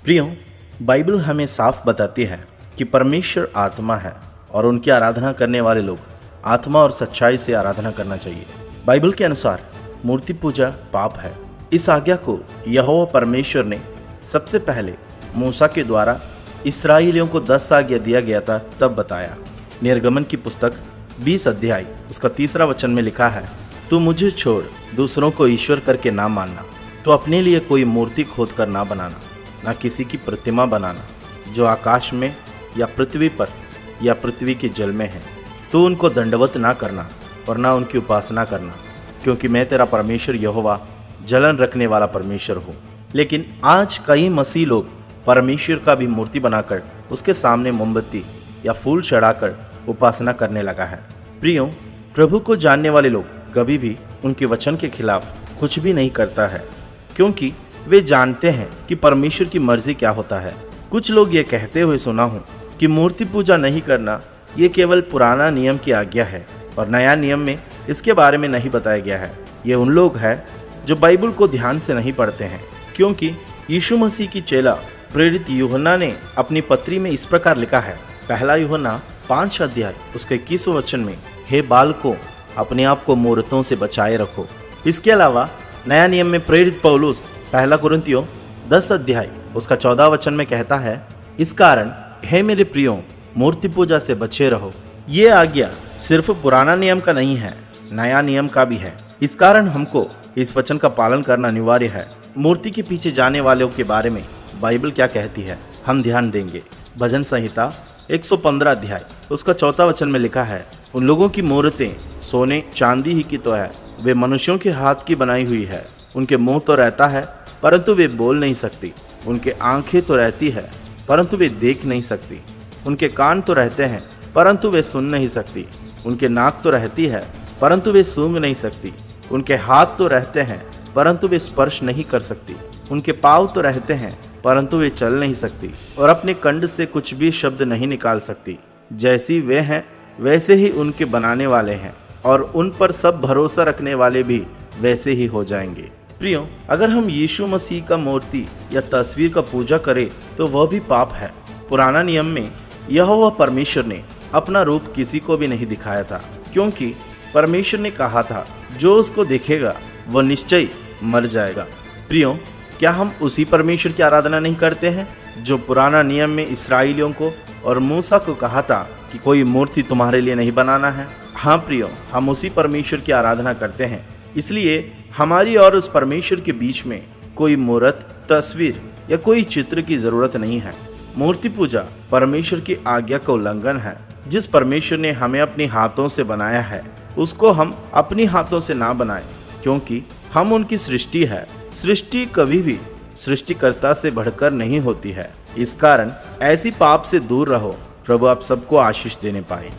प्रियो, बाइबल हमें साफ बताती है कि परमेश्वर आत्मा है और उनकी आराधना करने वाले लोग आत्मा और सच्चाई से आराधना करना चाहिए। बाइबल के अनुसार मूर्ति पूजा पाप है। इस आज्ञा को यहोवा परमेश्वर ने सबसे पहले मूसा के द्वारा इस्राएलियों को 10 आज्ञा दिया गया था तब बताया। निर्गमन की पुस्तक 20 अध्याय उसका 3 वचन में लिखा है, तू मुझे छोड़ दूसरों को ईश्वर करके ना मानना, तो अपने लिए कोई मूर्ति खोद कर ना बनाना, ना किसी की प्रतिमा बनाना जो आकाश में या पृथ्वी पर या पृथ्वी के जल में है। तो उनको दंडवत ना करना और ना उनकी उपासना करना, क्योंकि मैं तेरा परमेश्वर यहोवा जलन रखने वाला परमेश्वर हूँ। लेकिन आज कई मसीह लोग परमेश्वर का भी मूर्ति बनाकर उसके सामने मोमबत्ती या फूल चढ़ाकर उपासना करने लगा है। प्रियो, प्रभु को जानने वाले लोग कभी भी उनके वचन के खिलाफ कुछ भी नहीं करता है, क्योंकि वे जानते हैं कि परमेश्वर की मर्जी क्या होता है। कुछ लोग ये कहते हुए सुना हूँ कि मूर्ति पूजा नहीं करना ये केवल पुराना नियम की आज्ञा है और नया नियम में इसके बारे में नहीं बताया गया है। ये उन लोग हैं जो बाइबल को ध्यान से नहीं पढ़ते हैं, क्योंकि यीशु मसीह की चेला प्रेरित यूहन्ना ने अपनी पत्री में इस प्रकार लिखा है, पहला यूहन्ना 5 अध्याय उसके 21 वचन में, हे बालकों, अपने आप को मूर्तों से बचाए रखो। इसके अलावा नया नियम में प्रेरित पौलुस पहला कुरिन्थियों 10 अध्याय उसका 14 वचन में कहता है, इस कारण हे मेरे प्रियो, मूर्ति पूजा से बचे रहो। ये आज्ञा सिर्फ पुराना नियम का नहीं है, नया नियम का भी है। इस कारण हमको इस वचन का पालन करना अनिवार्य है। मूर्ति के पीछे जाने वालों के बारे में बाइबल क्या कहती है, हम ध्यान देंगे। भजन संहिता 115 अध्याय उसका 4 वचन में लिखा है, उन लोगों की मूर्तें सोने चांदी ही की तो है, वे मनुष्यों के हाथ की बनाई हुई है। उनके मुंह तो रहता है परंतु वे बोल नहीं सकती, उनके आंखें तो रहती है परंतु वे देख नहीं सकती, उनके कान तो रहते हैं परंतु वे सुन नहीं सकती, उनके नाक तो रहती है परंतु वे सूंघ नहीं सकती, उनके हाथ तो रहते हैं परंतु वे स्पर्श नहीं कर सकती, उनके पाँव तो रहते हैं परंतु वे चल नहीं सकती, और अपने कंठ से कुछ भी शब्द नहीं निकाल सकती। जैसी वे हैं वैसे ही उनके बनाने वाले हैं, और उन पर सब भरोसा रखने वाले भी वैसे ही हो जाएंगे। प्रियो, अगर हम यीशु मसीह का मूर्ति या तस्वीर का पूजा करें तो वह भी पाप है। पुराना नियम में यहोवा परमेश्वर ने अपना रूप किसी को भी नहीं दिखाया था, क्योंकि परमेश्वर ने कहा था जो उसको देखेगा वह निश्चय मर जाएगा। प्रियो, क्या हम उसी परमेश्वर की आराधना नहीं करते हैं जो पुराना नियम में इस्राएलियों को और मूसा को कहा था कि कोई मूर्ति तुम्हारे लिए नहीं बनाना है? हाँ प्रियो, हम उसी परमेश्वर की आराधना करते हैं। इसलिए हमारी और उस परमेश्वर के बीच में कोई मूर्त, तस्वीर या कोई चित्र की जरूरत नहीं है। मूर्ति पूजा परमेश्वर की आज्ञा का उल्लंघन है। जिस परमेश्वर ने हमें अपने हाथों से बनाया है उसको हम अपनी हाथों से ना बनाएं, क्योंकि हम उनकी सृष्टि है। सृष्टि कभी भी सृष्टिकर्ता से बढ़कर नहीं होती है। इस कारण ऐसी पाप से दूर रहो। प्रभु आप सबको आशीष देने पाए।